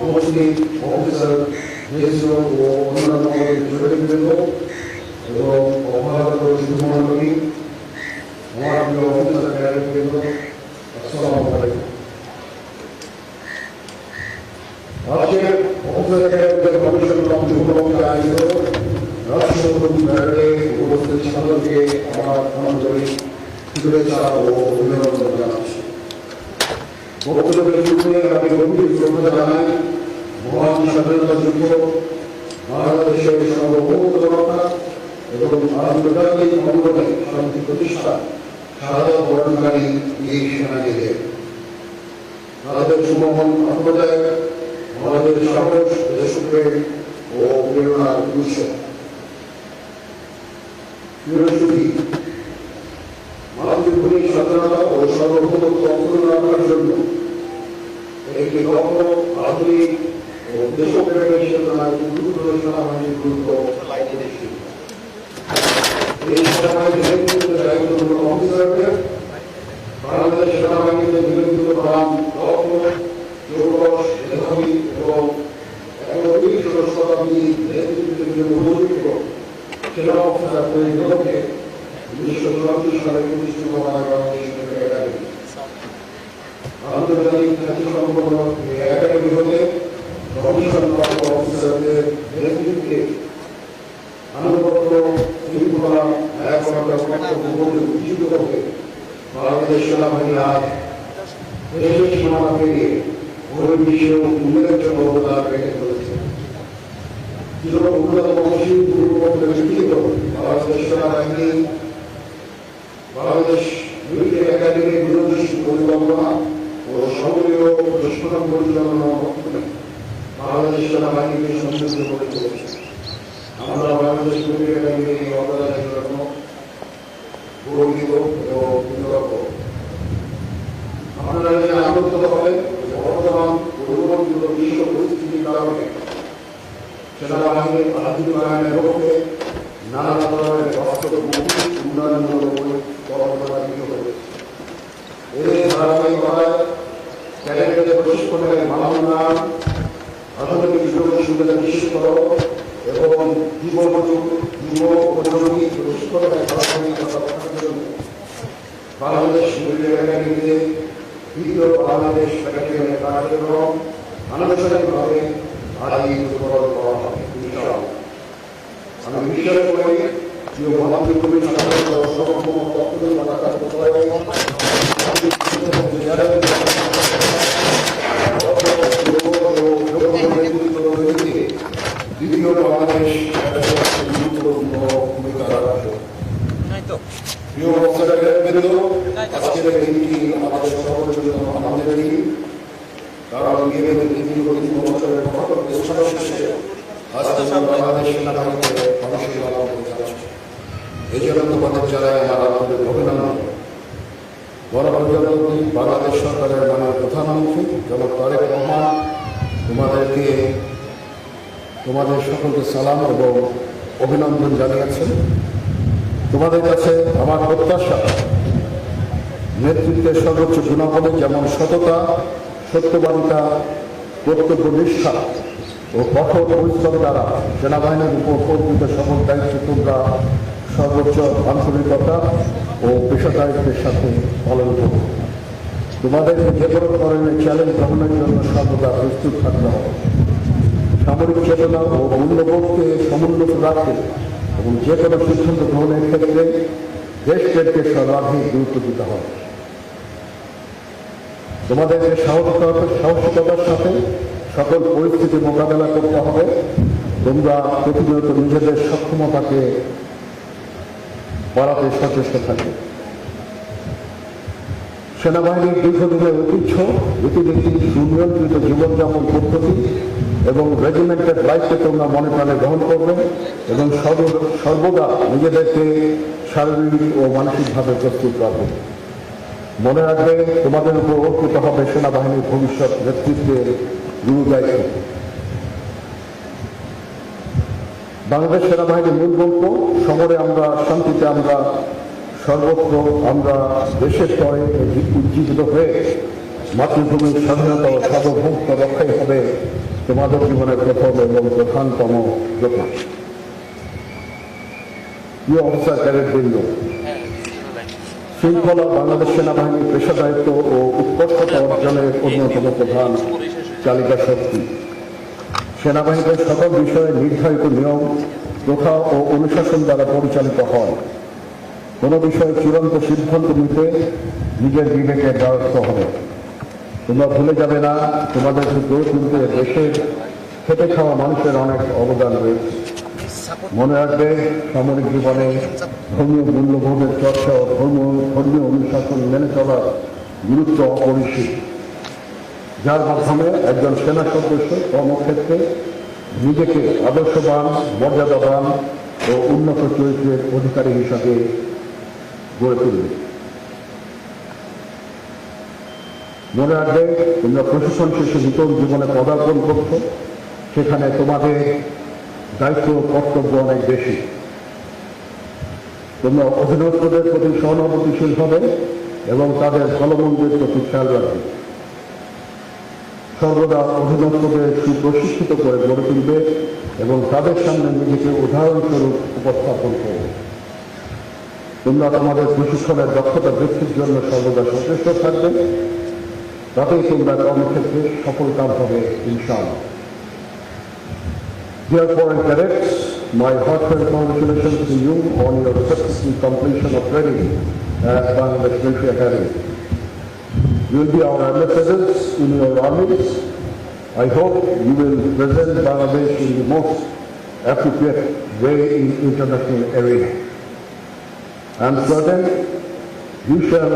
উপস্থিত অফিসার ও অন্যান্য জুরিবৃন্দ এবং অবহেলিত শিশুমণ্ডলী, আমার প্রিয় অফিসার ক্যাডেটবৃন্দ, আসসালামু আলাইকুম। আজকে অফিসার ক্যাডেটদের কমিশন কমিটি উপলক্ষে আয়োজিত রাষ্ট্রপতি প্যারেডে উপস্থিত সকলকে আমার আন্তরিক শুভেচ্ছা ও অভিনন্দন জানাচ্ছি। বক্তব্যের শুরুতে আমি গভীর শ্রদ্ধা জানাই মহান স্বাধীনতা যুদ্ধ, বাংলাদেশের সার্বভৌমত্ব রক্ষা এবং আন্তর্জাতিক অঙ্গনে শান্তি প্রতিষ্ঠা শাহাদাত বরণকারী এই সেনানীদের। তাদের সুমহান আত্মত্যাগ আমাদের সাহস, দেশপ্রেম ও প্রেরণার উৎস। মাতৃভূমির স্বাধীনতা ও সার্বভৌমত্ব অক্ষুণ্ণ রাখার জন্য একটি দক্ষ, আধুনিক ও দেশপ্রেমের চেতনায় উদ্বুদ্ধ সেনাবাহিনীর গুরুত্ব অপরিসীম। এই সেনাবাহিনীর নেতৃত্বে দায়িত্বপূর্ণ অফিসারদের বাংলাদেশ সেনাবাহিনীতে নিয়োজিত প্রাণ দক্ষ, যুবক, মেধাবী এবং একবিংশ শতাব্দীর নেতৃত্বের জন্য উপযুক্ত সেনা অফিসার তৈরির লক্ষ্যে 1934 সালে প্রতিষ্ঠিত হয় বাংলাদেশ মিলিটারি একাডেমি। আন্তর্জাতিক খ্যাতিসম্পন্ন এই একাডেমি হতে কমিশনপ্রাপ্ত অফিসারদের নেতৃত্বে আনুগত্য, শৃঙ্খলা, ন্যায়পরায়ণতা কর্তব্যবোধে উজ্জীবিত হবে বাংলাদেশ সেনাবাহিনী আজ দেশের সীমানা পেরিয়ে বহির্বিশ্বেও উল্লেখযোগ্য অবদান রেখে চলেছে। অন্যতম মসিদ পূর্ববঙ্গের লিখিত বাংলাদেশ সেনাবাহিনী বাংলাদেশ মিলিটারি একাডেমির দূরদর্শী পরিকল্পনা ও সক্রিয় প্রশিক্ষণ পরিচালনার মাধ্যমে বাংলাদেশ সেনাবাহিনীকে সমৃদ্ধ করে চলেছে। আমরা বাংলাদেশ মিলিটারি একাডেমির এই অবদানের জন্য গৌরবিত এবং কৃতজ্ঞ। আপনারা জেনে আনন্দিত হবেন বর্তমান পরিবর্তিত বিশ্ব পরিস্থিতির কারণে সেনাবাহিনীর আধুনিকায়নের লক্ষ্যে নানা ধরনের বাস্তবমুখী উন্নয়নমূলক পরিকল্পনা গৃহীত হয়েছে। এর ধারাবাহিকতায় ক্যাডেটদের প্রশিক্ষণের মান উন্নয়ন, আধুনিক সুযোগ সুবিধা নিশ্চিত এবং যুবোপযোগী প্রশিক্ষণের ধারাবাহিকতা রক্ষার জন্য বাংলাদেশ মিলিটারি একাডেমিতে দ্বিতীয় বাংলাদেশ ব্যাটালিয়নের কার্যক্রম আনুষ্ঠানিকভাবে আয়োজন করা হবে। আমি বিশ্বাস করি যে মাতৃভূমির স্বাধীনতা ও সার্বভৌমত্ব অক্ষুণ্ণ রাখার দ্বিতীয় বাংলাদেশ গুরুত্বপূর্ণ ভূমিকা রাখবে। প্রিয় অফিসারবৃন্দ, আজকের দিনটি আমাদের সকলের জন্য আনন্দের দিন, কারণ দীর্ঘ ৩ বছরের কঠোর চেষ্টা শেষে আজ বাংলাদেশ সেনাবাহিনীতে মানুষের লাভ করতে যাচ্ছে। এই জন্য তোমাদের জানাই আমার আমাদের অভিনন্দন। গণপ্রজাতন্ত্রী বাংলাদেশ সরকারের মাননীয় প্রধানমন্ত্রী জনাব তারেক রহমান তোমাদের সকলকে সালাম এবং অভিনন্দন জানিয়েছেন। তোমাদের কাছে আমার প্রত্যাশা, নেতৃত্বের সর্বোচ্চ গুণাবলী যেমন সততা, সত্যবাদিতা, কর্তব্য নিষ্ঠা ও কঠোর পরিশ্রম দ্বারা সেনাবাহিনীর উপর কর্তৃত সকল দায়িত্ব তোমরা সর্বোচ্চ আন্তরিকতা ও পেশাদারিত্বের সাথে পালন করো। তোমাদের যে কোনো ধরনের চ্যালেঞ্জ গ্রহণের জন্য সর্বদা প্রস্তুত থাকতে হবে। সামরিক চেতনা ও মূল্যবোধকে সমুন্নত রাখতে এবং যে কোনো সিদ্ধান্ত গ্রহণের ক্ষেত্রে দেশপ্রেমকে সর্বাধিক গুরুত্ব দিতে হবে। তোমাদের সাহসিকতার সাথে সকল পরিস্থিতি মোকাবেলা করতে হবে। তোমরা প্রতিনিয়ত নিজেদের সক্ষমতাকে বাড়াতে সচেষ্ট থাকবে। সেনাবাহিনীর দীর্ঘদিনের ঐতিহ্য, রীতিনীতি, সুনিয়ন্ত্রিত জীবনযাপন পদ্ধতি এবং রেজিমেন্টের দায়িত্বে তোমরা মনে প্রাণে গ্রহণ করবে এবং সর্বদা নিজেদেরকে শারীরিক ও মানসিকভাবে প্রস্তুত রাখবে। মনে রাখবে তোমাদের উপর অর্পিত হবে সেনাবাহিনীর ভবিষ্যৎ নেতৃত্বের গুরু দায়িত্ব। বাংলাদেশ সেনাবাহিনীর মূল গল্প, সমরে আমরা, শান্তিতে আমরা, সর্বত্র আমরা দেশের পরে উজ্জীবিত হয়ে মাতৃভূমির স্বাধীনতা ও সার্বভৌমত্ব রক্ষাই হবে তোমাদের জীবনের প্রথম এবং প্রধানতম লক্ষ্য। প্রিয় অফিসার ক্যাডেটবৃন্দ, শৃঙ্খলা বাংলাদেশ সেনাবাহিনীর পেশাদারিত্ব ও উৎকর্ষতা অর্জনের অন্যতম প্রধান চালিকা শক্তি। সেনাবাহিনীর সকল বিষয়ে নির্ধারিত নিয়ম, প্রথা ও অনুশাসন দ্বারা পরিচালিত হয়। কোনো বিষয়ে চূড়ান্ত সিদ্ধান্ত নিতে নিজের বিবেকের দ্বারস্থ হবে। তোমরা ভুলে যাবে না তোমাদের গড়ে তুলতে দেশের খেটে খাওয়া মানুষের অনেক অবদান রয়েছে। মনে রাখবে সামরিক জীবনে ধর্মীয় মূল্যবোধের চর্চা ও ধর্মীয় অনুশাসন মেনে চলার গুরুত্ব অপরিসীম, যার মাধ্যমে একজন সেনা সদস্য কর্মক্ষেত্রে নিজেকে আদর্শবান, মর্যাদাবান ও উন্নত চরিত্রের অধিকারী হিসাবে গড়ে তুলবে। মনে রাখবে তোমরা প্রশিক্ষণ শেষে নতুন জীবনে পদার্পণ করছো, সেখানে তোমাদের দায়িত্ব কর্তব্য অনেক বেশি। তোমরা অধীনস্থদের প্রতি সহানুভূতিশীল হবে এবং তাদের ভালোমন্দের প্রতি খেয়াল রাখবে। সর্বদা অধীনস্থদের সুপ্রশিক্ষিত করে গড়ে তুলবে এবং তাদের সামনে নিজেকে উদাহরণস্বরূপ উপস্থাপন করবে। তোমরা তোমাদের প্রশিক্ষণের দক্ষতা বৃদ্ধির জন্য সর্বদা সচেষ্ট থাকবে, তাতেই তোমরা কর্মক্ষেত্রে সফলকাম হবে ইনশাআল্লাহ। Dear foreign cadets, my heartfelt congratulations to you on your successful completion of training at Bangladesh Military Academy. You will be our ambassadors in your armies. I hope you will present Bangladesh in the most appropriate way in international arena. I am certain you shall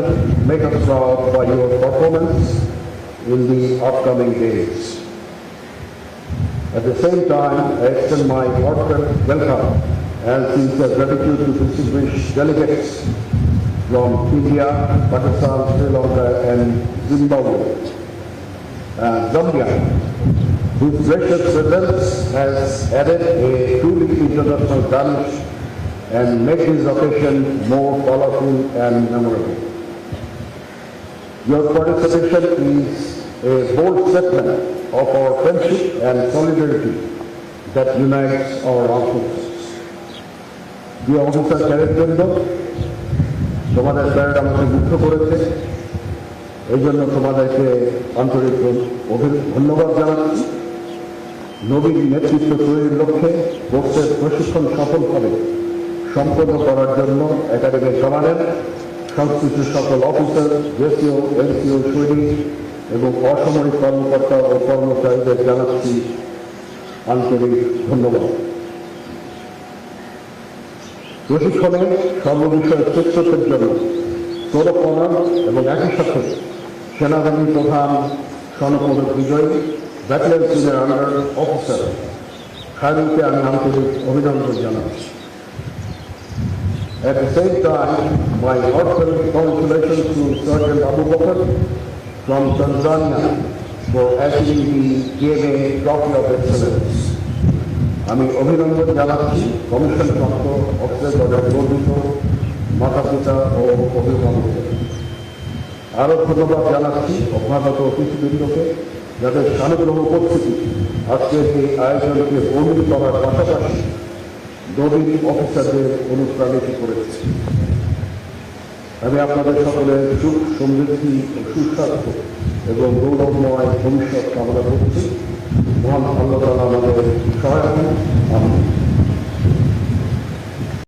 make us proud by your performance in the upcoming days. At the same time, I extend my heartfelt welcome and sincere gratitude to distinguished delegates from India, Pakistan, Sri Lanka and Zimbabwe and Zambia, whose gracious presence has added a truly international damage and made this occasion more colorful and memorable. Your participation is a bold statement of our friendship and solidarity that unites our armed forces. Dear officer ক্যাডেটবৃন্দ, তোমাদের parade আমাকে মুগ্ধ করেছে, এই জন্য তোমাদেরকে আন্তরিক ধন্যবাদ জানাচ্ছি। নবীন নেতৃত্ব তৈরির লক্ষ্যে কোর্সের প্রশিক্ষণ সফলভাবে সম্পন্ন করার জন্য একাডেমির কমান্ডেন্ট, সংশ্লিষ্ট সকল অফিসার, জেসিও, এনসিও, সৈনিক এবং অসামরিক কর্মকর্তা ও কর্মচারীদের জানাচ্ছি আন্তরিক ধন্যবাদ। প্রশিক্ষণে সর্ববিষয়ে শ্রেষ্ঠত্বের জন্য প্রণাম এবং একই সাথে সেনাবাহিনী প্রধান স্বর্ণপদক বিজয়ী ব্যাটালিয়ন সিনিয়র আন্ডার অফিসার খায়রুলকে আমি আন্তরিক অভিনন্দন জানাচ্ছি। At the same time, my heartfelt congratulations to Sergeant Abu Bakr from Tanzania for achieving the KMA Trophy of Excellence. আমি অভিনন্দন জানাচ্ছি কমিশনপ্রাপ্ত অফিসার দলের গর্বিত মাতা পিতা ও অভিভাবকদের। আরও ধন্যবাদ জানাচ্ছি অভ্যাগত অতিথিবৃন্দকে, যাদের সানুগ্রহ উপস্থিতি আজকের এই আয়োজনকে বর্ণিত করার পাশাপাশি নবীন অফিসারদের অনুপ্রাণিত করেছে। আমি আপনাদের সকলের সুখ, সমৃদ্ধি ও সুস্বাস্থ্য এবং গৌরবময় ভবিষ্যৎ কামনা করছি। মহান আল্লাহ তাআলা আমাদের সহায় হন। আমিন।